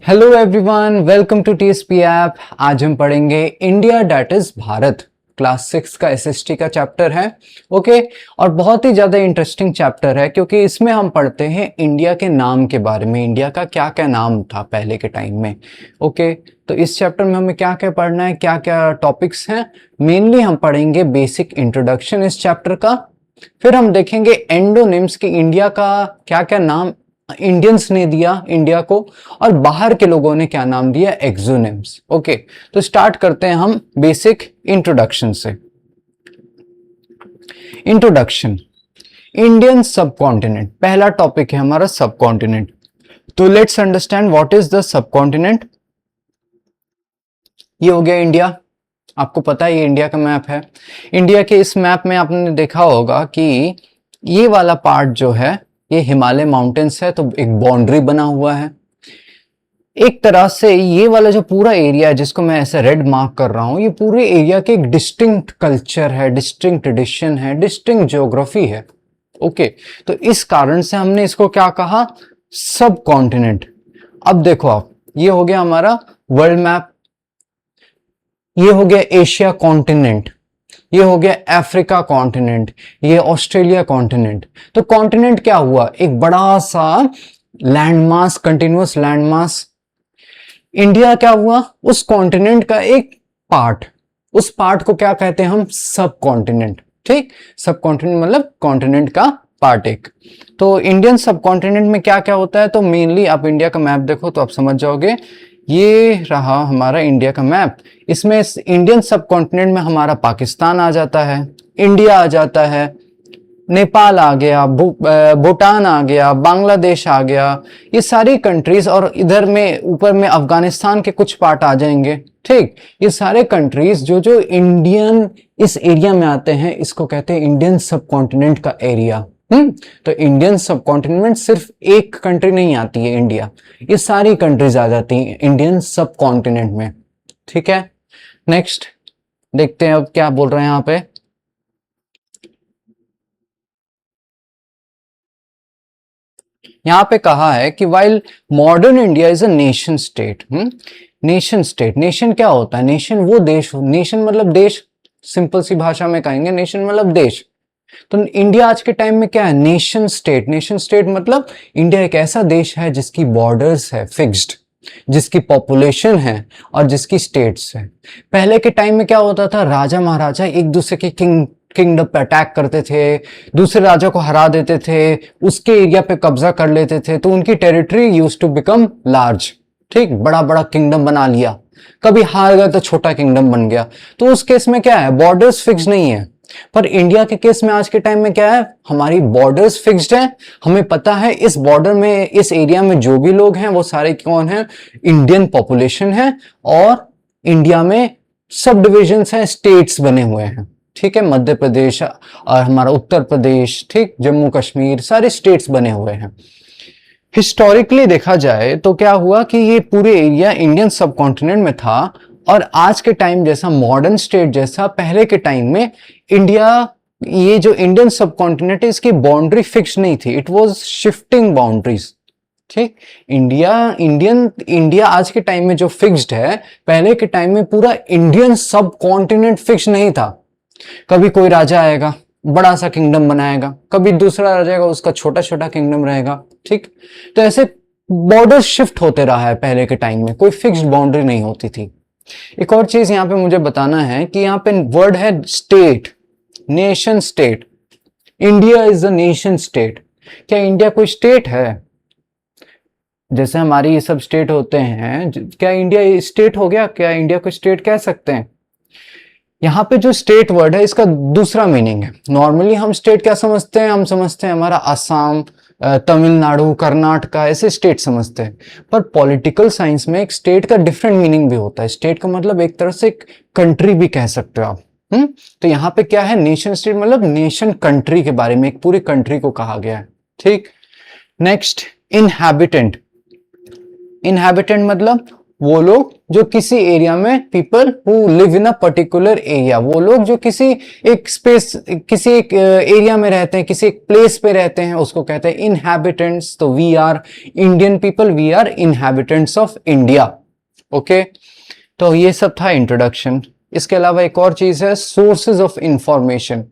Hello everyone, welcome to TSP app. आज हम पढ़ेंगे India that is Bharat. Class 6 का एसएसटी का चैप्टर है। ओके, और बहुत ही ज़्यादा इंटरेस्टिंग चैप्टर है क्योंकि इसमें हम पढ़ते हैं इंडिया के नाम के बारे में, इंडिया का क्या क्या नाम था पहले के टाइम में। ओके, तो इस चैप्टर में हमें क्या क्या पढ़ना है, क्या क्या टॉपिक्स हैं। मेनली हम पढ़ेंगे बेसिक इंट्रोडक्शन इस चैप्टर का, फिर हम देखेंगे एंडोनिम्स की इंडिया का क्या क्या नाम इंडियंस ने दिया इंडिया को, और बाहर के लोगों ने क्या नाम दिया, एक्सोनिम्स। ओके, तो स्टार्ट करते हैं हम बेसिक इंट्रोडक्शन से। इंट्रोडक्शन, इंडियन सब कॉन्टिनेंट, पहला टॉपिक है हमारा सब कॉन्टिनेंट। तो let's understand what is the sub continent. ये हो गया इंडिया, आपको पता है ये इंडिया का मैप है। इंडिया के इस मैप में आपने देखा होगा कि ये वाला पार्ट जो है ये हिमालय माउंटेन्स है, तो एक बाउंड्री बना हुआ है। एक तरह से ये वाला जो पूरा एरिया है जिसको मैं ऐसे रेड मार्क कर रहा हूं, ये पूरे एरिया के एक डिस्टिंक्ट कल्चर है, डिस्टिंक्ट ट्रेडिशन है, डिस्टिंक्ट ज्योग्राफी है। ओके, तो इस कारण से हमने इसको क्या कहा, सब कॉन्टिनेंट। अब देखो आप, ये हो गया हमारा वर्ल्ड मैप, ये हो गया एशिया कॉन्टिनेंट, ये हो गया अफ्रीका कॉन्टिनेंट, ये ऑस्ट्रेलिया कॉन्टिनेंट। तो कॉन्टिनेंट क्या हुआ, एक बड़ा सा लैंडमास, कंटिन्यूअस लैंडमास। इंडिया क्या हुआ, उस कॉन्टिनेंट का एक पार्ट। उस पार्ट को क्या कहते हैं हम, सब कॉन्टिनेंट। ठीक, सब कॉन्टिनेंट मतलब कॉन्टिनेंट का पार्ट एक। तो इंडियन सब कॉन्टिनेंट में क्या क्या होता है, तो मेनली आप इंडिया का मैप देखो तो आप समझ जाओगे। ये रहा हमारा इंडिया का मैप। इसमें इंडियन सब कॉन्टिनेंट में हमारा पाकिस्तान आ जाता है, इंडिया आ जाता है, नेपाल आ गया, भूटान आ गया, बांग्लादेश आ गया, ये सारी कंट्रीज, और इधर में ऊपर में अफगानिस्तान के कुछ पार्ट आ जाएंगे। ठीक, ये सारे कंट्रीज जो जो इंडियन इस एरिया में आते हैं, इसको कहते हैं इंडियन सब कॉन्टिनेंट का एरिया। तो इंडियन सब कॉन्टिनेंट सिर्फ एक कंट्री नहीं आती है इंडिया, ये सारी कंट्रीज आ जाती हैं इंडियन सब कॉन्टिनेंट में। ठीक है, नेक्स्ट देखते हैं अब क्या बोल रहे हैं यहाँ पे। यहाँ पे कहा है कि while modern India is a nation state. Nation state, nation क्या होता है, नेशन वो देश, नेशन मतलब देश, सिंपल सी भाषा में कहेंगे नेशन मतलब देश। तो इंडिया आज के टाइम में क्या है, नेशन स्टेट। नेशन स्टेट मतलब इंडिया एक ऐसा देश है जिसकी बॉर्डर्स है फिक्स्ड, जिसकी पॉपुलेशन है और जिसकी स्टेट्स है। पहले के टाइम में क्या होता था, राजा महाराजा एक दूसरे के किंगडम पे अटैक करते थे, दूसरे राजा को हरा देते थे, उसके एरिया पे कब्जा कर लेते थे, तो उनकी territory used to become large. ठीक, बड़ा बड़ा किंगडम बना लिया, कभी हार गया तो छोटा किंगडम बन गया। तो उस केस में क्या है, बॉर्डर्स फिक्स नहीं है। पर इंडिया के केस में आज के टाइम में क्या है, हमारी बॉर्डर्स फिक्स्ड है। हमें पता है इस बॉर्डर में, इस एरिया में जो भी लोग हैं वो सारे कौन हैं, इंडियन पॉपुलेशन है, और इंडिया में सब डिविजन्स हैं, स्टेट्स बने हुए हैं। ठीक है, मध्य प्रदेश और हमारा उत्तर प्रदेश, ठीक, जम्मू कश्मीर, सारे स्टेट्स बने हुए हैं। हिस्टोरिकली देखा जाए तो क्या हुआ कि ये पूरे एरिया इंडियन सब कॉन्टिनेंट में था, और आज के टाइम जैसा मॉडर्न स्टेट जैसा पहले के टाइम में इंडिया, ये जो इंडियन सब कॉन्टिनेंट है इसकी बाउंड्री फिक्स नहीं थी, इट वाज शिफ्टिंग बाउंड्रीज। ठीक, इंडिया आज के टाइम में जो फिक्स्ड है, पहले के टाइम में पूरा इंडियन सब कॉन्टिनेंट फिक्स नहीं था। कभी कोई राजा आएगा, बड़ा सा किंगडम बनाएगा, कभी दूसरा राजा आएगा, उसका छोटा छोटा किंगडम रहेगा। ठीक, तो ऐसे बॉर्डर शिफ्ट होते रहा है, पहले के टाइम में कोई फिक्स्ड बाउंड्री नहीं होती थी। एक और चीज यहां पे मुझे बताना है कि यहां पे वर्ड है state, nation state. India is a nation state. क्या इंडिया कोई स्टेट है? जैसे हमारी ये सब स्टेट होते हैं, क्या इंडिया स्टेट हो गया? क्या इंडिया को स्टेट कह सकते हैं? यहाँ पे जो स्टेट वर्ड है इसका दूसरा मीनिंग है। नॉर्मली हम स्टेट क्या समझते हैं, हम समझते हैं हमारा असम, तमिलनाडु, कर्नाटका, ऐसे स्टेट समझते हैं। पर पॉलिटिकल साइंस में एक स्टेट का डिफरेंट मीनिंग भी होता है। स्टेट का मतलब एक तरह से कंट्री भी कह सकते हो आप। तो यहाँ पे क्या है, नेशन स्टेट मतलब नेशन कंट्री के बारे में, एक पूरी कंट्री को कहा गया है। ठीक, नेक्स्ट इनहैबिटेंट। इनहैबिटेंट मतलब वो लोग जो किसी एरिया में, people who live in a particular area, वो लोग जो किसी एक स्पेस, किसी एक एरिया में रहते हैं, किसी एक प्लेस पे रहते हैं, उसको कहते हैं इनहैबिटेंट्स। तो we are Indian people, we are inhabitants of India. Okay, तो ये सब था इंट्रोडक्शन। इसके अलावा एक और चीज है सोर्सेज ऑफ इंफॉर्मेशन।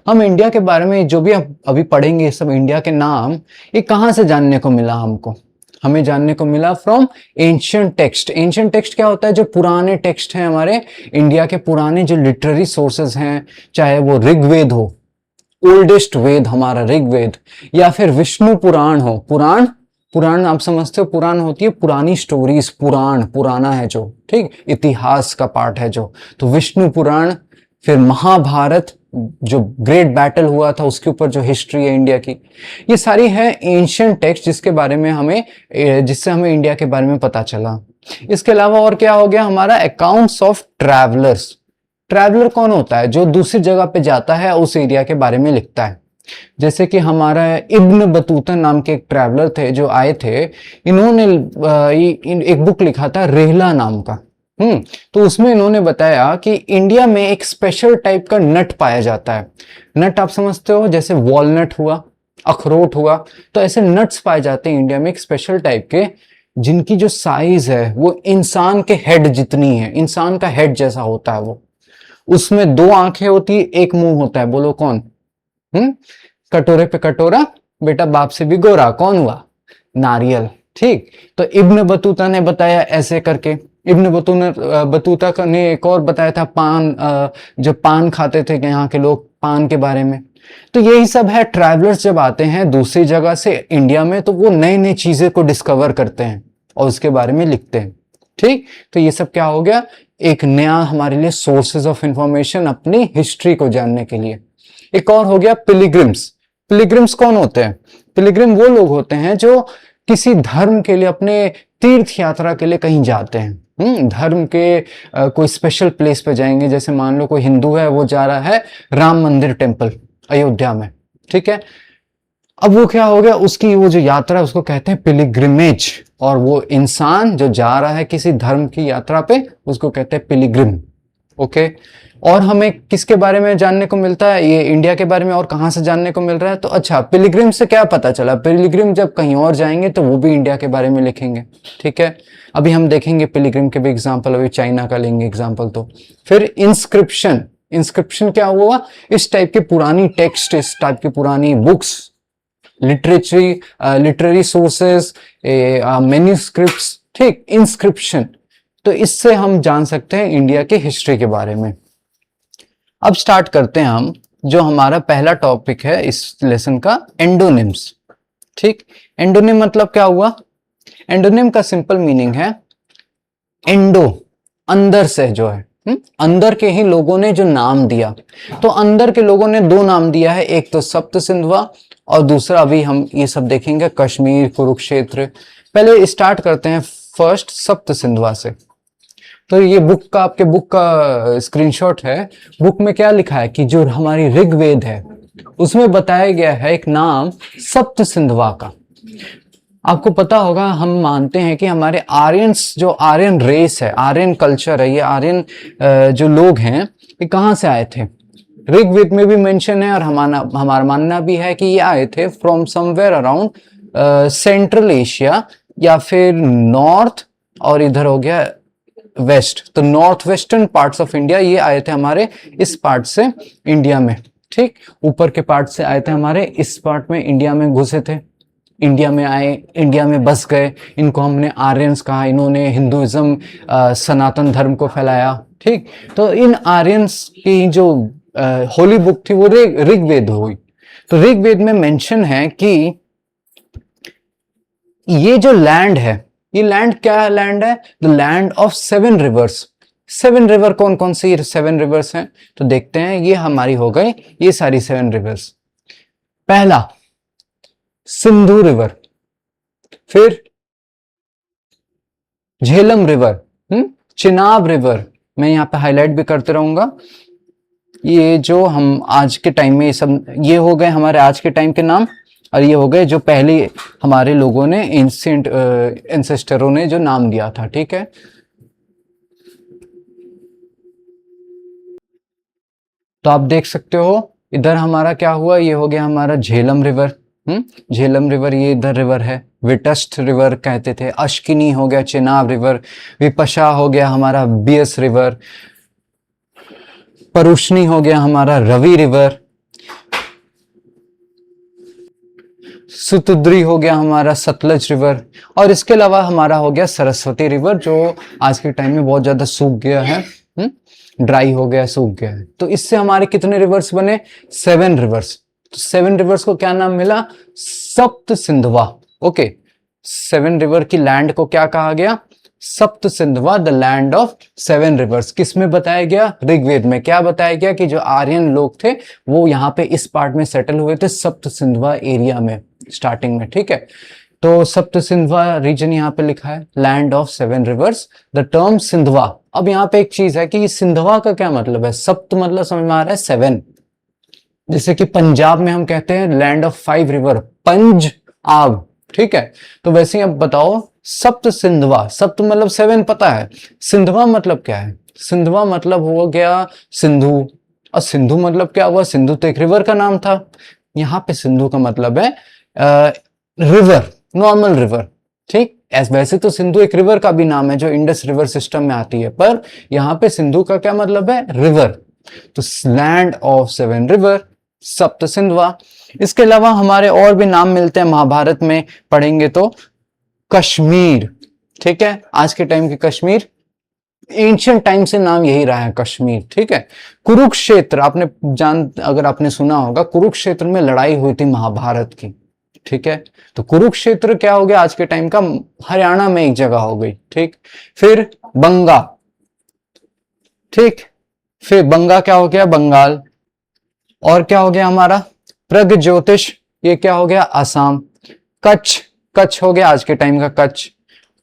हम इंडिया के बारे में जो भी अभी पढ़ेंगे, सब इंडिया के नाम, ये कहाँ से जानने को मिला हमको? हमें जानने को मिला from ancient text. Ancient text क्या होता है? जो पुराने टेक्स्ट हैं हमारे इंडिया के, पुराने जो लिटरेरी सोर्सेज हैं, चाहे वो ऋग्वेद हो, ओल्डेस्ट वेद हमारा ऋग्वेद, या फिर विष्णु पुराण हो। पुराण, पुराण आप समझते हो, पुराण होती है पुरानी स्टोरीज, पुराण पुराना है जो, ठीक, इतिहास का पार्ट है जो, तो विष्णु पुराण। फिर महाभारत, जो ग्रेट बैटल हुआ था उसके ऊपर जो हिस्ट्री है इंडिया की, ये सारी है एंशियंट टेक्स्ट जिसके बारे में हमें, जिससे हमें इंडिया के बारे में पता चला। इसके अलावा और क्या हो गया हमारा? Accounts of travellers. ट्रैवलर कौन होता है? जो दूसरी जगह पे जाता है, उस एरिया के बारे में लिखता है। जैसे कि हमारा इब्न बतूता नाम के एक ट्रैवलर थे जो आए थे, इन्होंने एक बुक लिखा था रेहला नाम का। तो उसमें इन्होंने बताया कि इंडिया में एक स्पेशल टाइप का नट पाया जाता है। नट आप समझते हो, जैसे वॉलनट हुआ, अखरोट हुआ, तो ऐसे नट्स पाए जाते हैं इंडिया में एक स्पेशल टाइप के, जिनकी जो साइज है वो इंसान के हेड जितनी है, इंसान का हेड जैसा होता है वो। उसमें 2 आंखें होती है, एक मुंह होता है। बोलो कौन? कटोरे पे कटोरा, बेटा बाप से भी गोरा, कौन हुआ? नारियल। ठीक, तो इब्न बतूता ने बताया ऐसे करके। इब्न बतूता ने एक और बताया था पान, जो पान खाते थे यहाँ के लोग, पान के बारे में। तो यही सब है। ट्रैवलर्स जब आते हैं दूसरी जगह से इंडिया में, तो वो नई नई चीजें को डिस्कवर करते हैं और उसके बारे में लिखते हैं। ठीक, तो ये सब क्या हो गया? एक नया हमारे लिए सोर्सेज ऑफ इंफॉर्मेशन अपनी हिस्ट्री को जानने के लिए। एक और हो गया पिलिग्रिम्स। पिलिग्रिम्स कौन होते हैं? पिलिग्रिम वो लोग होते हैं जो किसी धर्म के लिए, अपने तीर्थ यात्रा के लिए कहीं जाते हैं। धर्म के कोई स्पेशल प्लेस पे जाएंगे। जैसे मान लो कोई हिंदू है, वो जा रहा है राम मंदिर टेम्पल अयोध्या में, ठीक है। अब वो क्या हो गया, उसकी वो जो यात्रा उसको कहते हैं पिलिग्रिमेज, और वो इंसान जो जा रहा है किसी धर्म की यात्रा पे, उसको कहते हैं पिलिग्रिम। ओके, और हमें किसके बारे में जानने को मिलता है? ये इंडिया के बारे में। और कहाँ से जानने को मिल रहा है? तो अच्छा, पिलिग्रिम से क्या पता चला? पिलिग्रिम जब कहीं और जाएंगे तो वो भी इंडिया के बारे में लिखेंगे, ठीक है। अभी हम देखेंगे पिलिग्रिम के भी एग्जाम्पल, अभी चाइना का लेंगे एग्जाम्पल। तो फिर इंस्क्रिप्शन। इंस्क्रिप्शन क्या हुआ? इस टाइप की पुरानी टेक्स्ट, इस टाइप की पुरानी बुक्स, लिटरेरी सोर्सेज, मैन्युस्क्रिप्ट्स, ठीक, इंस्क्रिप्शन। तो इससे हम जान सकते हैं इंडिया की हिस्ट्री के बारे में। अब स्टार्ट करते हैं हम, जो हमारा पहला टॉपिक है इस लेसन का, एंडोनिम्स। ठीक, एंडोनिम मतलब क्या हुआ? एंडोनिम का सिंपल मीनिंग है एंडो, अंदर से जो है, अंदर के ही लोगों ने जो नाम दिया। तो अंदर के लोगों ने 2 नाम दिया है, एक तो सप्त सिंधवा और दूसरा अभी हम ये सब देखेंगे कश्मीर, कुरुक्षेत्र। पहले स्टार्ट करते हैं फर्स्ट सप्त सिंधवा से। तो ये बुक का, आपके बुक का स्क्रीनशॉट है। बुक में क्या लिखा है कि जो हमारी ऋग्वेद है उसमें बताया गया है एक नाम सप्त सिंधवा का। आपको पता होगा, हम मानते हैं कि हमारे आर्यंस, जो आर्यन रेस है, आर्यन कल्चर है, ये आर्यन जो लोग हैं, ये कहाँ से आए थे? ऋग्वेद में भी मेंशन है और हमारा मानना भी है कि ये आए थे from somewhere around central Asia या फिर नॉर्थ, और इधर हो गया वेस्ट। तो north western parts of India ये आए थे हमारे इस पार्ट से इंडिया में, ठीक। ऊपर के पार्ट से आए थे हमारे इस पार्ट में, इंडिया में घुसे थे, इंडिया में आए, इंडिया में बस गए। इनको हमने आर्यंस कहा। इन्होंने हिंदुइज्म, सनातन धर्म को फैलाया, ठीक। तो इन आर्यंस की जो होली बुक थी वो ऋग्वेद हुई। तो ऋग्वेद में मेंशन है कि ये जो लैंड है, ये लैंड क्या लैंड है? The land of 7 reverse. 7 river कौन कौन सी 7 रिवर्स हैं? तो देखते हैं, ये हमारी हो गई ये सारी 7 रिवर्स। पहला सिंधु रिवर, फिर झेलम रिवर, चिनाब रिवर, मैं यहां पे हाईलाइट भी करते रहूंगा। ये जो हम आज के टाइम में, ये सब ये हो गए हमारे आज के टाइम के नाम, और ये हो गए जो पहले हमारे लोगों ने, एंसेंटरों ने जो नाम दिया था, ठीक है। तो आप देख सकते हो इधर हमारा क्या हुआ, ये हो गया हमारा झेलम रिवर। झेलम रिवर ये इधर रिवर है, विटस्ट रिवर कहते थे, अश्किनी हो गया चेनाब रिवर, विपशा हो गया हमारा बियस रिवर, परुष्णी हो गया हमारा रवि रिवर, सुतुद्री हो गया हमारा सतलज रिवर, और इसके अलावा हमारा हो गया सरस्वती रिवर जो आज के टाइम में बहुत ज्यादा सूख गया है, ड्राई हो गया, सूख गया है। तो इससे हमारे कितने रिवर्स बने, 7 रिवर्स। तो 7 रिवर्स को क्या नाम मिला, सप्त सिंधवा। ओके, 7 रिवर की लैंड को क्या कहा गया, सप्त Sendhwa, the land of 7 reverse. किसमें बताया गया, ऋग्वेद में। क्या बताया गया कि जो आर्यन लोग थे वो यहाँ पे इस पार्ट में सेटल हुए थे, सप्त सिंधवा एरिया में स्टार्टिंग में, ठीक है। तो सप्त सिंधवा रीजन यहाँ पे लिखा है, land of 7 reverse, the term Sendhwa. अब यहाँ पे एक चीज है कि सिंधवा का क्या मतलब है, सप्त मतलब समझ में आ रहा है 7, जैसे कि पंजाब में हम कहते हैं लैंड ऑफ 5 रिवर, पंज आब, ठीक है। तो वैसे ही अब बताओ, सप्त सिंधवा, सप्त मतलब 7 पता है, सिंधवा मतलब क्या है, सिंधवा मतलब हो गया सिंधु, और सिंधु मतलब क्या हुआ, सिंधु तो एक रिवर का नाम था, यहाँ पे सिंधु का मतलब है रिवर, नॉर्मल रिवर, ठीक। वैसे तो सिंधु एक रिवर का भी नाम है जो इंडस रिवर सिस्टम में आती है, पर यहाँ पे सिंधु का क्या मतलब है, रिवर। तो लैंड ऑफ 7 रिवर, सप्त सिंधवा। इसके अलावा हमारे और भी नाम मिलते हैं, महाभारत में पढ़ेंगे तो कश्मीर, ठीक है। आज के टाइम के कश्मीर, एंशियंट टाइम से नाम यही रहा है कश्मीर, ठीक है। कुरुक्षेत्र, आपने अगर आपने सुना होगा, कुरुक्षेत्र में लड़ाई हुई थी महाभारत की, ठीक है। तो कुरुक्षेत्र क्या हो गया आज के टाइम का, हरियाणा में एक जगह हो गई, ठीक। फिर बंगा, ठीक, फिर बंगा क्या हो गया, बंगाल। और क्या हो गया हमारा, प्रगज्योतिष, ये क्या हो गया, असम। कच्छ, कच्छ हो गया आज के टाइम का कच्छ।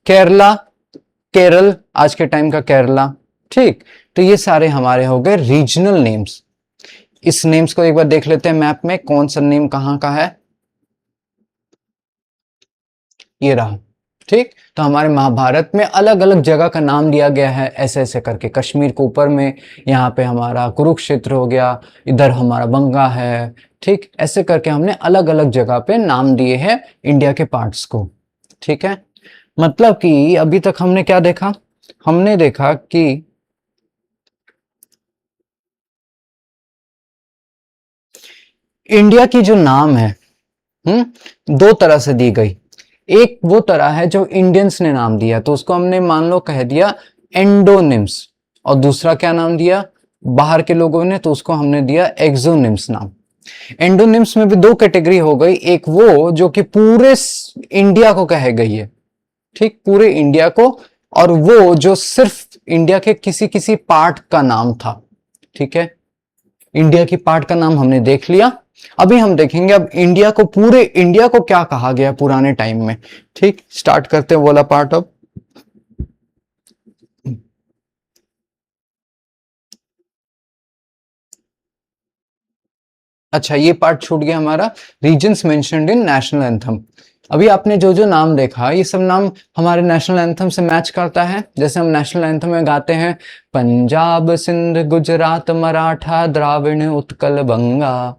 केरला, केरल, आज के टाइम का केरला, ठीक। तो ये सारे हमारे हो गए रीजनल नेम्स। इस नेम्स को एक बार देख लेते हैं मैप में, कौन सा नेम कहां का है, ये रहा, ठीक। तो हमारे महाभारत में अलग अलग जगह का नाम दिया गया है, ऐसे ऐसे करके। कश्मीर को ऊपर में यहाँ पे हमारा कुरुक्षेत्र हो गया, इधर हमारा बंगा है, ठीक। ऐसे करके हमने अलग अलग जगह पे नाम दिए हैं इंडिया के पार्ट्स को, ठीक है। मतलब कि अभी तक हमने क्या देखा, हमने देखा कि इंडिया की जो नाम है, 2 तरह से दी गई। एक वो तरह है जो इंडियंस ने नाम दिया, तो उसको हमने मान लो कह दिया एंडोनिम्स, और दूसरा क्या नाम दिया बाहर के लोगों ने, तो उसको हमने दिया एक्सोनिम्स नाम। एंडोनिम्स में भी 2 कैटेगरी हो गई, एक वो जो कि पूरे इंडिया को कहे गई है, ठीक, पूरे इंडिया को, और वो जो सिर्फ इंडिया के किसी किसी पार्ट का नाम था, ठीक है। इंडिया की पार्ट का नाम हमने देख लिया। अभी हम देखेंगे अब इंडिया को, पूरे इंडिया को क्या कहा गया पुराने टाइम में, ठीक। स्टार्ट करते हैं वाला पार्ट अब। अच्छा, ये पार्ट छूट गया हमारा, reasons mentioned in national anthem. अभी आपने जो जो नाम देखा, ये सब नाम हमारे नेशनल एंथम से मैच करता है। जैसे हम नेशनल एंथम में गाते हैं, पंजाब सिंध गुजरात मराठा द्राविड़ उत्कल बंगा।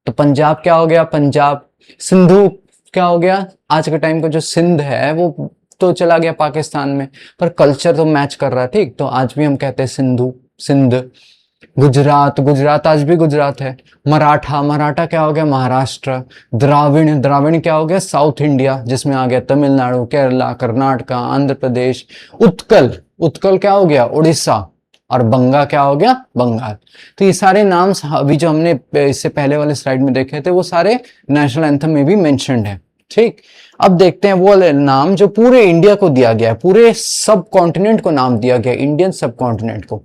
तो पंजाब क्या हो गया, पंजाब। सिंधु क्या हो गया, आज के टाइम का जो सिंध है वो तो चला गया पाकिस्तान में, पर कल्चर तो मैच कर रहा है, ठीक। तो आज भी हम कहते हैं सिंधु, सिंध। गुजरात, गुजरात आज भी गुजरात है। मराठा, मराठा क्या हो गया, महाराष्ट्र। द्राविड़, द्राविड़ क्या हो गया, साउथ इंडिया, जिसमें आ गया तमिलनाडु, केरला, कर्नाटका, आंध्र प्रदेश। उत्कल, उत्कल क्या हो गया, उड़ीसा। और बंगा क्या हो गया, बंगाल। तो ये सारे नाम अभी जो हमने इससे पहले वाले स्लाइड में देखे थे, वो सारे नेशनल एंथम में भी मेंशन्ड है, ठीक। अब देखते हैं वो नाम जो पूरे इंडिया को दिया गया है, पूरे सब कॉन्टिनेंट को नाम दिया गया, इंडियन सब कॉन्टिनेंट को।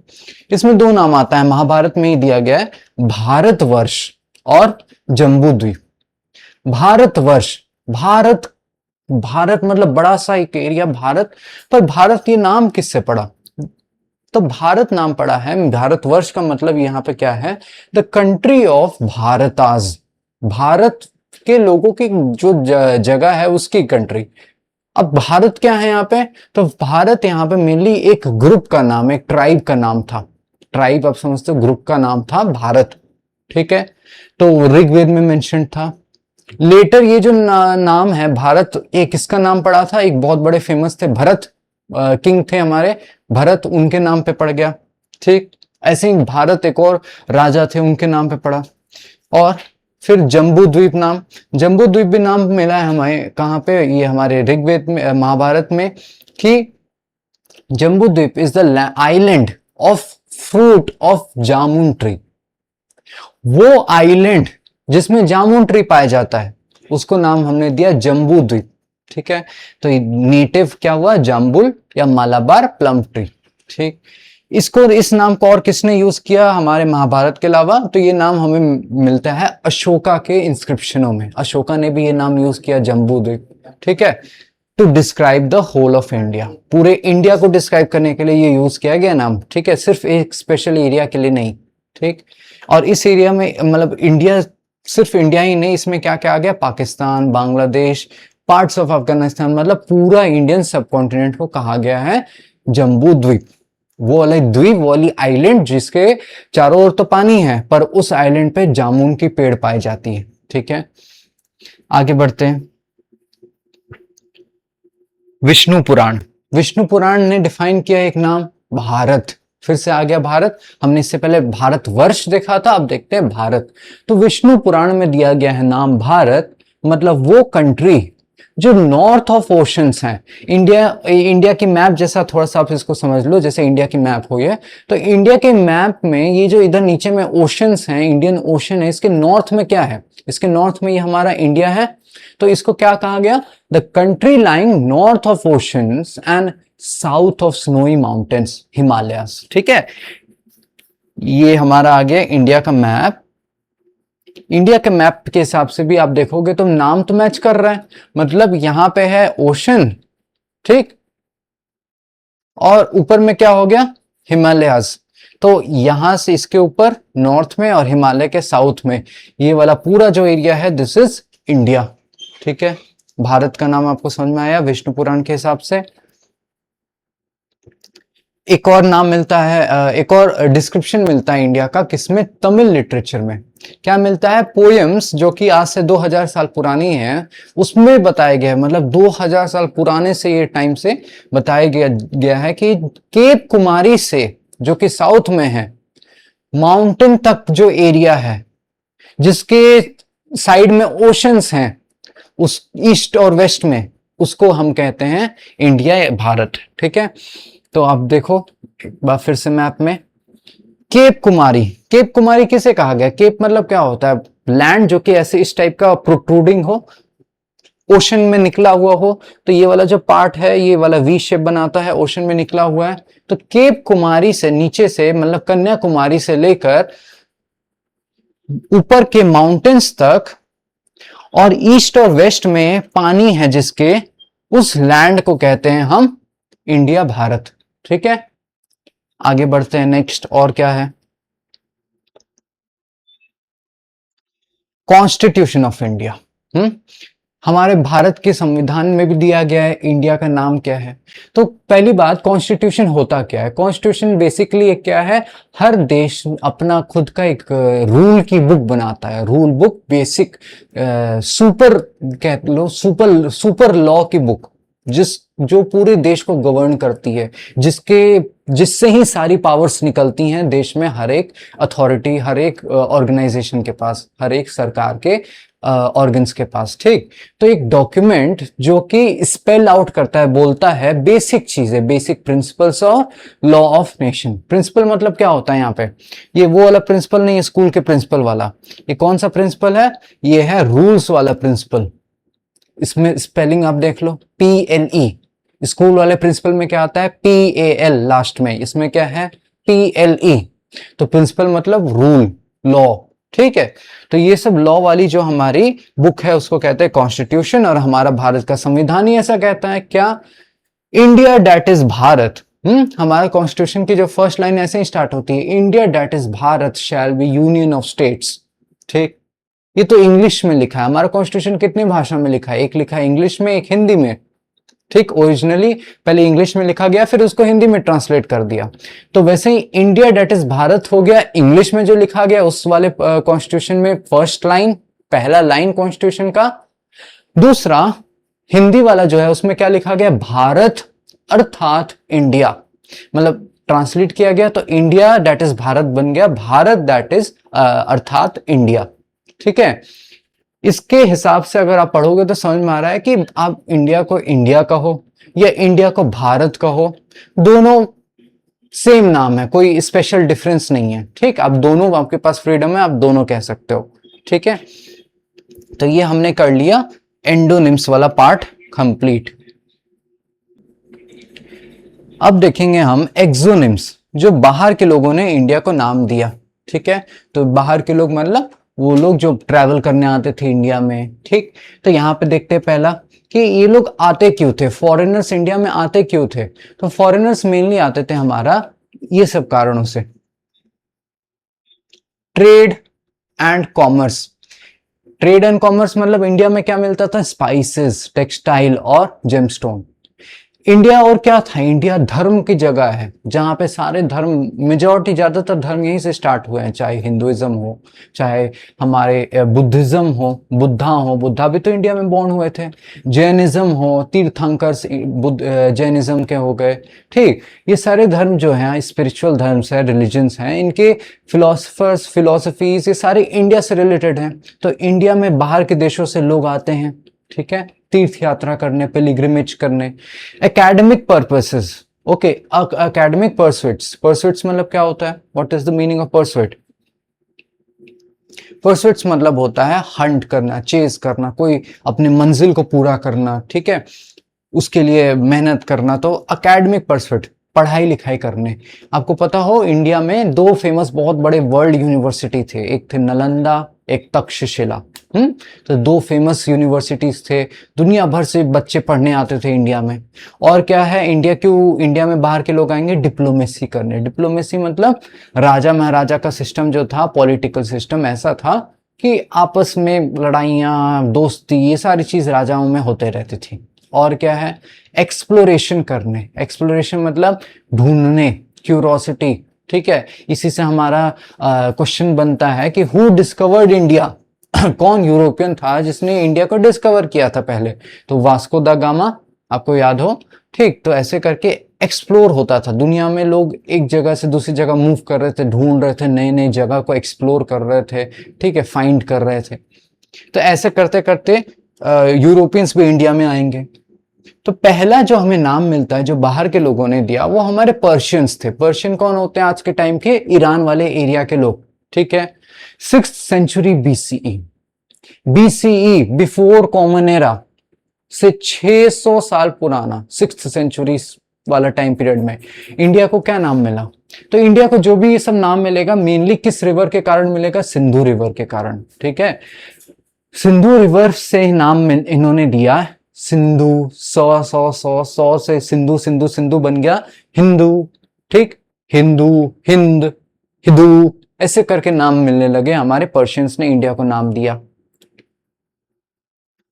इसमें 2 नाम आता है, महाभारत में ही दिया गया है, भारतवर्ष और जम्बूद्वीप। भारतवर्ष, भारत, भारत मतलब बड़ा सा एक एरिया भारत, पर भारत ये नाम किससे पड़ा, तो भारत नाम पड़ा है। भारतवर्ष का मतलब यहाँ पे क्या है, द कंट्री ऑफ भारताज, भारत के लोगों की जो जगह है उसकी कंट्री। अब भारत क्या है यहाँ पे, तो भारत यहाँ पे मेनली एक ग्रुप का नाम, एक ट्राइब का नाम था, ट्राइब, आप समझते हो, ग्रुप का नाम था भारत। ठीक है, तो ऋग्वेद में मेंशन था। लेटर ये जो नाम है भारत, एक किसका नाम पड़ा था, एक बहुत बड़े फेमस थे, भरत किंग थे हमारे, भरत, उनके नाम पे पड़ गया। ठीक, ऐसे ही भारत एक और राजा थे, उनके नाम पे पड़ा। और फिर जम्बू द्वीप नाम, जम्बू द्वीप भी नाम मिला है हमें कहाँ पे, ये हमारे ऋग्वेद में, महाभारत में, कि जम्बू द्वीप is the island of fruit of jamun tree. वो आइलैंड जिसमें जामुन ट्री पाया जाता है, उसको नाम हमने दिया जम्बू द्वीप। ठीक है, तो नेटिव क्या हुआ, जाम्बुल या मालाबार प्लम ट्री। ठीक, इसको, इस नाम को और किसने यूज किया हमारे महाभारत के अलावा, तो ये नाम हमें मिलता है अशोका के इंस्क्रिप्शनों में। अशोका ने भी ये नाम यूज किया, जम्बू द्वीप। ठीक है, to describe the whole of India, पूरे इंडिया को डिस्क्राइब करने के लिए ये यूज किया गया नाम। ठीक है, सिर्फ एक स्पेशल एरिया के लिए नहीं। ठीक, और इस एरिया में मतलब इंडिया, सिर्फ इंडिया ही नहीं, इसमें क्या क्या आ गया, पाकिस्तान, बांग्लादेश, पार्ट्स ऑफ अफगानिस्तान, मतलब पूरा इंडियन सब कॉन्टिनेंट को कहा गया है जम्बू द्वीप। वो वाले द्वीप, वो वाली आइलैंड जिसके चारों ओर तो पानी है, पर उस आइलैंड पे जामुन की पेड़ पाई जाती है। ठीक है, आगे बढ़ते हैं। विष्णु पुराण, विष्णु पुराण ने डिफाइन किया एक नाम, भारत। फिर से आ गया भारत, हमने इससे पहले भारत वर्ष देखा था, अब देखते हैं भारत। तो विष्णु पुराण में दिया गया है नाम भारत, मतलब वो कंट्री जो नॉर्थ ऑफ ओशंस हैं। इंडिया की मैप जैसा थोड़ा सा आप इसको समझ लो, जैसे इंडिया की मैप हुई है, तो इंडिया के मैप में ये जो इधर नीचे में ओशंस हैं, इंडियन ओशन है, इसके नॉर्थ में क्या है, इसके नॉर्थ में ये हमारा इंडिया है। तो इसको क्या कहा गया, the country lying north of oceans and south of snowy mountains, Himalayas. ठीक है, ये हमारा आ गया इंडिया का मैप। इंडिया के मैप के हिसाब से भी आप देखोगे तो नाम तो मैच कर रहा है, मतलब यहां पे है ओशन, ठीक, और ऊपर में क्या हो गया, हिमालयस। तो यहां से इसके ऊपर नॉर्थ में और हिमालय के साउथ में ये वाला पूरा जो एरिया है, दिस इज इंडिया। ठीक है, भारत का नाम आपको समझ में आया विष्णु पुराण के हिसाब से। एक और नाम मिलता है, एक और डिस्क्रिप्शन मिलता है इंडिया का, किसमें, तमिल लिटरेचर में। क्या मिलता है, पोएम्स जो कि आज से 2000 साल पुरानी है, उसमें बताया गया है, मतलब 2000 साल पुराने से ये टाइम से बताया गया है कि केप कुमारी से, जो कि साउथ में है, माउंटेन तक जो एरिया है, जिसके साइड में ओशंस हैं, उस ईस्ट और वेस्ट में, उसको हम कहते हैं इंडिया या भारत। ठीक है, तो आप देखो एक बार फिर से मैप में, केप कुमारी, केप कुमारी किसे कहा गया, केप मतलब क्या होता है, लैंड जो कि ऐसे इस टाइप का प्रोट्रूडिंग हो, ओशन में निकला हुआ हो। तो ये वाला जो पार्ट है, ये वाला वी शेप बनाता है, ओशन में निकला हुआ है। तो केप कुमारी से नीचे से, मतलब कन्याकुमारी से लेकर ऊपर के माउंटेन्स तक, और ईस्ट और वेस्ट में पानी है जिसके, उस लैंड को कहते हैं हम इंडिया, भारत। ठीक है, आगे बढ़ते हैं, नेक्स्ट और क्या है, कॉन्स्टिट्यूशन ऑफ इंडिया। हमारे भारत के संविधान में भी दिया गया है इंडिया का नाम क्या है। तो पहली बात, कॉन्स्टिट्यूशन होता क्या है, कॉन्स्टिट्यूशन बेसिकली एक क्या है, हर देश अपना खुद का एक रूल की बुक बनाता है, रूल बुक, बेसिक सुपर कह लो, सुपर लॉ की बुक, जो पूरे देश को गवर्न करती है, जिससे ही सारी पावर्स निकलती हैं देश में, हर एक अथॉरिटी, हर एक ऑर्गेनाइजेशन के पास, हर एक सरकार के ऑर्गन्स के पास। ठीक, तो एक डॉक्यूमेंट जो कि स्पेल आउट करता है, बोलता है बेसिक चीजें, बेसिक प्रिंसिपल्स और लॉ ऑफ नेशन। प्रिंसिपल मतलब क्या होता है यहाँ पे, ये वो वाला प्रिंसिपल नहीं है स्कूल के प्रिंसिपल वाला, ये कौन सा प्रिंसिपल है, ये है रूल्स वाला प्रिंसिपल। इसमें स्पेलिंग आप देख लो, PLE। स्कूल वाले प्रिंसिपल में क्या आता है, PAL लास्ट में, इसमें क्या है, PLE। तो प्रिंसिपल मतलब रूल, लॉ। ठीक है, तो ये सब लॉ वाली जो हमारी बुक है उसको कहते हैं कॉन्स्टिट्यूशन, और हमारा भारत का संविधान ही ऐसा कहता है। क्या, इंडिया डैट इज भारत। हमारा कॉन्स्टिट्यूशन की जो फर्स्ट लाइन ऐसे ही स्टार्ट होती है, India that is Bharat shall be union of states. ठीक, ये तो इंग्लिश में लिखा है, हमारा कॉन्स्टिट्यूशन कितनी भाषा में लिखा है, एक लिखा है इंग्लिश में, एक हिंदी में। ठीक, ओरिजिनली पहले इंग्लिश में लिखा गया, फिर उसको हिंदी में ट्रांसलेट कर दिया। तो वैसे ही इंडिया डेट इज भारत हो गया, इंग्लिश में जो लिखा गया उस वाले कॉन्स्टिट्यूशन में फर्स्ट लाइन, पहला लाइन कॉन्स्टिट्यूशन का। दूसरा हिंदी वाला जो है उसमें क्या लिखा गया, भारत अर्थात इंडिया, मतलब ट्रांसलेट किया गया तो इंडिया दैट इज भारत बन गया, भारत दैट इज अर्थात इंडिया। ठीक है, इसके हिसाब से अगर आप पढ़ोगे तो समझ में आ रहा है कि आप इंडिया को इंडिया कहो या इंडिया को भारत कहो, दोनों सेम नाम है, कोई स्पेशल डिफरेंस नहीं है। ठीक, आप दोनों, आपके पास फ्रीडम है, आप दोनों कह सकते हो। ठीक है, तो ये हमने कर लिया एंडोनिम्स वाला पार्ट कंप्लीट। अब देखेंगे हम एक्सोनिम्स, जो बाहर के लोगों ने इंडिया को नाम दिया। ठीक है, तो बाहर के लोग मतलब वो लोग जो ट्रैवल करने आते थे इंडिया में। ठीक, तो यहां पे देखते हैं पहला कि ये लोग आते क्यों थे, फॉरेनर्स इंडिया में आते क्यों थे। तो फॉरेनर्स मेनली आते थे हमारा ये सब कारणों से, trade and commerce. Trade and commerce मतलब इंडिया में क्या मिलता था, स्पाइसेस, टेक्सटाइल और जेमस्टोन। इंडिया और क्या था, इंडिया धर्म की जगह है, जहां पे सारे धर्म, मेजॉरिटी ज्यादातर धर्म यहीं से स्टार्ट हुए हैं, चाहे हिंदुइज्म हो, चाहे हमारे बुद्धिज्म हो, बुद्धा भी तो इंडिया में बॉर्न हुए थे, जैनिज्म हो, तीर्थंकर जैनिज्म के हो गए। ठीक, ये सारे धर्म जो हैं स्पिरिचुअल धर्म है, रिलीजन्स हैं, इनके फिलोसफर्स, फिलोसफीज, ये सारे इंडिया से रिलेटेड हैं। तो इंडिया में बाहर के देशों से लोग आते हैं, ठीक है, तीर्थ यात्रा करने, पिलिग्रिमेज करने, academic purposes. Okay, academic pursuits मतलब क्या होता है, what is the meaning of pursuit. Pursuits मतलब होता है हंट करना, चेज करना, कोई अपने मंजिल को पूरा करना। ठीक है, उसके लिए मेहनत करना। तो एकेडमिक परस्यूट, पढ़ाई लिखाई करने। आपको पता हो इंडिया में दो फेमस बहुत बड़े वर्ल्ड यूनिवर्सिटी थे, एक थे नालंदा, एक तक्षशिला। तो दो फेमस यूनिवर्सिटीज थे, दुनिया भर से बच्चे पढ़ने आते थे इंडिया में। और क्या है, इंडिया क्यों, इंडिया में बाहर के लोग आएंगे डिप्लोमेसी करने। डिप्लोमेसी मतलब राजा महाराजा का सिस्टम जो था, पॉलिटिकल सिस्टम ऐसा था कि आपस में लड़ाइयाँ, दोस्ती, ये सारी चीज राजाओं में होते रहती थी। और क्या है, एक्सप्लोरेशन करने। एक्सप्लोरेशन मतलब ढूंढने, क्यूरोसिटी। ठीक है, इसी से हमारा क्वेश्चन बनता है कि हु डिस्कवर्ड इंडिया कौन यूरोपियन था जिसने इंडिया को डिस्कवर किया था पहले। तो वास्को दा गामा, आपको याद हो। ठीक, तो ऐसे करके एक्सप्लोर होता था दुनिया में, लोग एक जगह से दूसरी जगह मूव कर रहे थे, ढूंढ रहे थे, नए नए जगह को एक्सप्लोर कर रहे थे। ठीक है, फाइंड कर रहे थे। तो ऐसे करते करते यूरोपियंस भी इंडिया में आएंगे। तो पहला जो हमें नाम मिलता है जो बाहर के लोगों ने दिया, वो हमारे पर्शियंस थे। पर्शियन कौन होते हैं, आज के टाइम के ईरान वाले एरिया के लोग। ठीक है, 6th century BCE, before common era से 600 साल पुराना 6th सेंचुरी वाला टाइम पीरियड में इंडिया को क्या नाम मिला। तो इंडिया को जो भी ये सब नाम मिलेगा मेनली किस रिवर के कारण मिलेगा, सिंधु रिवर के कारण। ठीक है, सिंधु रिवर से नाम इन्होंने दिया, सिंधु, सौ से सिंधु, सिंधु सिंधु बन गया हिंदू। ठीक, हिंदू, हिंद, हिंदू, ऐसे करके नाम मिलने लगे, हमारे पर्शियंस ने इंडिया को नाम दिया।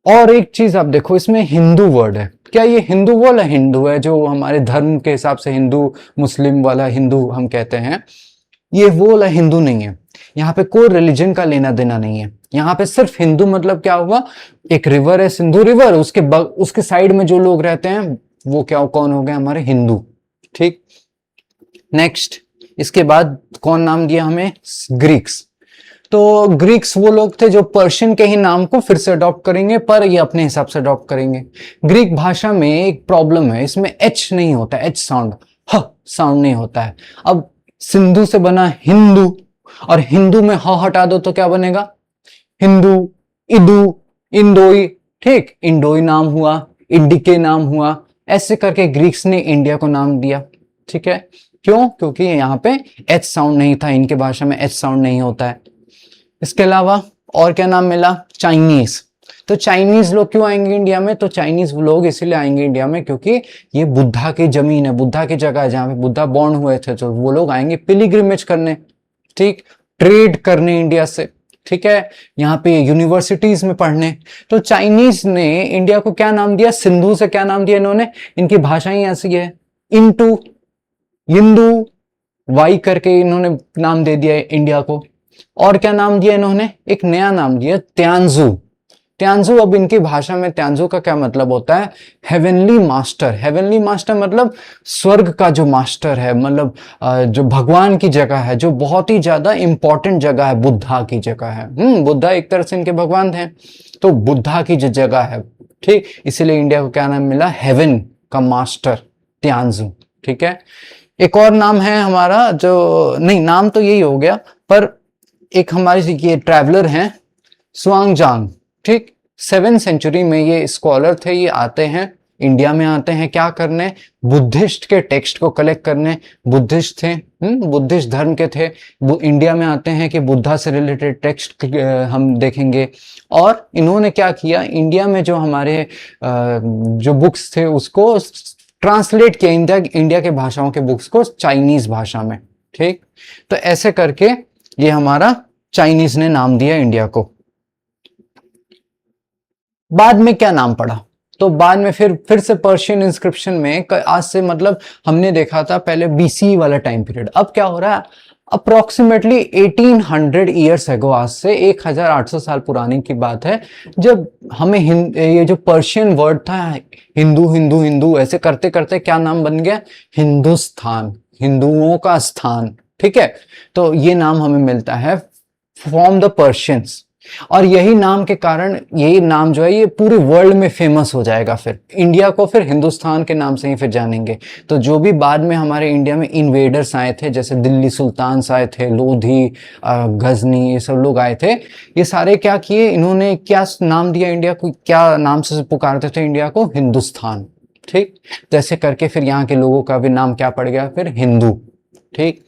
और एक चीज आप देखो, इसमें हिंदू वर्ड है, क्या ये हिंदू वाला हिंदू है जो हमारे धर्म के हिसाब से हिंदू मुस्लिम वाला हिंदू हम कहते हैं, ये वो वाला हिंदू नहीं है। यहाँ पे कोई रिलीजन का लेना देना नहीं है, यहाँ पे सिर्फ हिंदू मतलब क्या हुआ, एक रिवर है सिंधु रिवर, उसके साइड में जो लोग रहते हैं वो क्या, कौन हो गए, हमारे हिंदू। ठीक, नेक्स्ट, इसके बाद कौन नाम दिया हमें, ग्रीक्स। तो ग्रीक्स वो लोग थे जो पर्शियन के ही नाम को फिर से अडॉप्ट करेंगे, पर ये अपने हिसाब से अडॉप्ट करेंगे। ग्रीक भाषा में एक प्रॉब्लम है, इसमें एच नहीं होता, एच साउंड, ह साउंड नहीं होता है। अब सिंधु से बना हिंदू, और हिंदू में ह हटा दो तो क्या बनेगा, हिंदू, इदू, इंडोई। ठीक, इंडोई नाम हुआ, इंडिके नाम हुआ, ऐसे करके ग्रीक्स ने इंडिया को नाम दिया। ठीक है, क्यों, क्योंकि यहाँ पे एच साउंड नहीं था, इनके भाषा में एच साउंड नहीं होता है। इसके अलावा और क्या नाम मिला, चाइनीज। तो चाइनीज लोग क्यों आएंगे इंडिया में, तो चाइनीज लोग इसीलिए आएंगे इंडिया में क्योंकि ये बुद्धा की जमीन है, बुद्धा की जगह है जहां पे बुद्धा बॉर्न हुए थे। तो वो लोग आएंगे पिलिग्रिमेज करने, ठीक, ट्रेड करने इंडिया से। ठीक है, यहाँ पे यूनिवर्सिटीज में पढ़ने। तो चाइनीज ने इंडिया को क्या नाम दिया, सिंधु से क्या नाम दिया इन्होंने, इनकी भाषा ही ऐसी है, इनटू, यिंदू, वाई करके इन्होंने नाम दे दिया है इंडिया को। और क्या नाम दिया इन्होंने, एक नया नाम दिया त्यांजू। त्यांजू, अब इनकी भाषा में त्यांजू का क्या मतलब होता है, हेवनली मास्टर। हेवनली मास्टर मतलब स्वर्ग का जो मास्टर है, मतलब जो भगवान की जगह है, जो बहुत ही ज्यादा इंपॉर्टेंट जगह है, बुद्धा की जगह है। बुद्धा एक तरह से इनके भगवान थे, तो बुद्धा की जो जगह है, ठीक, इसीलिए इंडिया को क्या नाम मिला, हेवन का मास्टर त्यांजू। ठीक है, एक और नाम है हमारा, जो नहीं नाम तो यही हो गया, पर एक हमारे ये ट्रैवलर हैं स्वांगजांग। ठीक, 7th सेंचुरी में ये स्कॉलर थे, ये आते हैं इंडिया में, आते हैं क्या करने, बुद्धिस्ट के टेक्स्ट को कलेक्ट करने। बुद्धिस्ट थे, बुद्धिस्ट धर्म के थे, वो इंडिया में आते हैं कि बुद्धा से रिलेटेड टेक्स्ट हम देखेंगे। और इन्होंने क्या किया, इंडिया में जो हमारे जो बुक्स थे उसको ट्रांसलेट किया, इंडिया के भाषाओं के बुक्स को चाइनीज भाषा में। ठीक, तो ऐसे करके ये हमारा चाइनीज ने नाम दिया इंडिया को। बाद में क्या नाम पड़ा, तो बाद में फिर से पर्शियन इंस्क्रिप्शन में, आज से मतलब हमने देखा था पहले बीसी वाला टाइम पीरियड, अब क्या हो रहा है, अप्रोक्सीमेटली 1800 ईयर्स एगो, आज से 1800 साल पुरानी की बात है, जब हमें ये जो पर्शियन वर्ड था, हिंदू हिंदू हिंदू ऐसे करते करते क्या नाम बन गया, हिंदुस्तान, हिंदुओं का स्थान। ठीक है, तो ये नाम हमें मिलता है फ्रॉम द पर्शियंस, और यही नाम के कारण यही नाम जो है ये पूरे वर्ल्ड में फेमस हो जाएगा। फिर इंडिया को फिर हिंदुस्तान के नाम से ही फिर जानेंगे। तो जो भी बाद में हमारे इंडिया में इन्वेडर्स आए थे, जैसे दिल्ली सुल्तान्स आए थे, लोधी, गजनी, ये सब लोग आए थे, ये सारे क्या किए, इन्होंने क्या नाम दिया इंडिया को, क्या नाम से पुकारते थे इंडिया को, हिंदुस्तान। ठीक, तो ऐसे करके फिर यहाँ के लोगों का भी नाम क्या पड़ गया, फिर हिंदू। ठीक,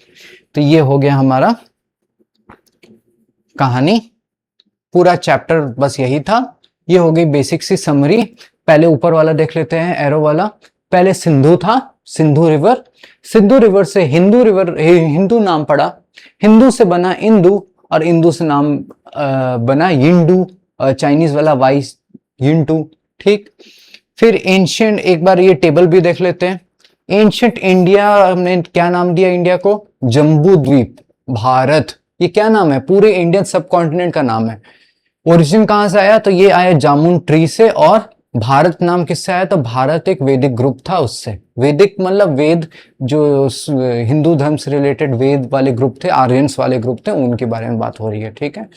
तो ये हो गया हमारा कहानी, पूरा चैप्टर बस यही था। ये हो गई बेसिक सी समरी। पहले ऊपर वाला देख लेते हैं, एरो वाला। पहले सिंधु था, सिंधु रिवर, सिंधु रिवर से हिंदू रिवर, हिंदू नाम पड़ा, हिंदू से बना इंदू, और इंदू से नाम बना यिंडू, चाइनीज वाला वाइस यिंटू। ठीक, फिर एंशियंट, एक बार ये टेबल भी देख लेते हैं। एंशियंट इंडिया ने क्या नाम दिया इंडिया को, जम्बू द्वीप, भारत, ये क्या नाम है, पूरे इंडियन सब कॉन्टिनेंट का नाम है। ओरिजिन कहां से आया, तो ये आया जामुन ट्री से, और भारत नाम किससे आया, तो भारत एक वैदिक ग्रुप था उससे। वैदिक मतलब वेद, जो हिंदू धर्म से रिलेटेड वेद वाले ग्रुप थे, आर्यंस वाले ग्रुप थे, उनके बारे में बात हो रही है। ठीक है,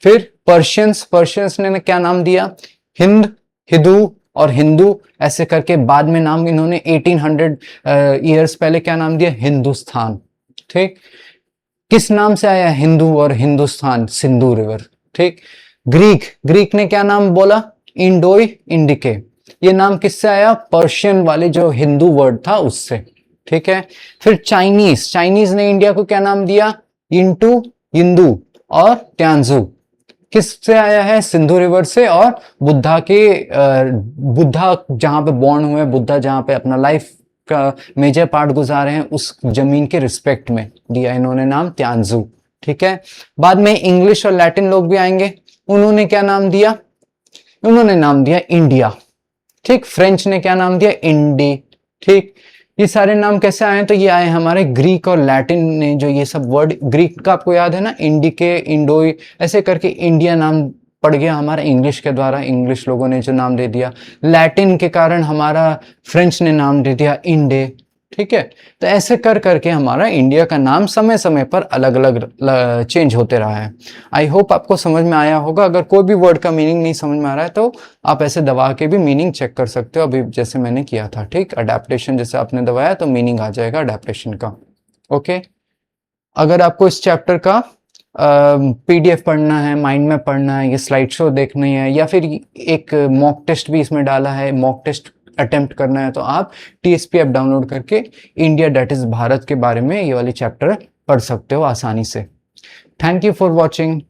फिर पर्शियंस, पर्शियंस ने क्या नाम दिया, हिंद, हिदू और हिंदू, ऐसे करके बाद में नाम इन्होंने 1800 ईयर्स पहले क्या नाम दिया, हिंदुस्तान। ठीक, किस नाम से आया हिंदू और हिंदुस्तान, सिंधु रिवर। ठीक, ग्रीक, ग्रीक ने क्या नाम बोला, इंडोई इंडिके, ये नाम किससे आया, पर्शियन वाले जो हिंदू वर्ड था उससे। ठीक है, फिर चाइनीज, चाइनीज ने इंडिया को क्या नाम दिया, इंटू, हिंदू और त्यांजू, किससे आया है, सिंधु रिवर से, और बुद्धा के बुद्धा जहां पे बॉर्न हुए, बुद्धा जहां पे अपना लाइफ का मेजर पार्ट गुजारे हैं, उस जमीन के रिस्पेक्ट में दिया इन्होंने नाम त्यांजू। ठीक है, बाद में इंग्लिश और लैटिन लोग भी आएंगे, उन्होंने क्या नाम दिया, उन्होंने नाम दिया इंडिया। ठीक, फ्रेंच ने क्या नाम दिया, इंडी। ठीक, ये सारे नाम कैसे आए, तो ये आए हमारे ग्रीक और लैटिन ने, जो ये सब वर्ड, ग्रीक का आपको याद है ना, इंडिके, इंडोई, ऐसे करके इंडिया नाम पड़ गया हमारा इंग्लिश के द्वारा, इंग्लिश लोगों ने जो नाम दे दिया। लैटिन के कारण हमारा फ्रेंच ने नाम दे दिया इंडे। ठीक है, तो ऐसे कर करके हमारा इंडिया का नाम समय समय पर अलग अलग चेंज होते रहा है। आई होप आपको समझ में आया होगा। अगर कोई भी वर्ड का मीनिंग नहीं समझ में आ रहा है तो आप ऐसे दबा के भी मीनिंग चेक कर सकते हो, अभी जैसे मैंने किया था। ठीक, अडेप्टेशन जैसे आपने दबाया तो मीनिंग आ जाएगा अडेप्टेशन का। ओके, अगर आपको इस चैप्टर का पीडीएफ पढ़ना है, माइंड में पढ़ना है, ये स्लाइड शो देखनी है, या फिर एक मॉक टेस्ट भी इसमें डाला है, मॉक टेस्ट अटेम्प्ट करना है, तो आप TSP ऐप डाउनलोड करके इंडिया दैट इज भारत के बारे में ये वाली चैप्टर पढ़ सकते हो आसानी से। Thank you for watching.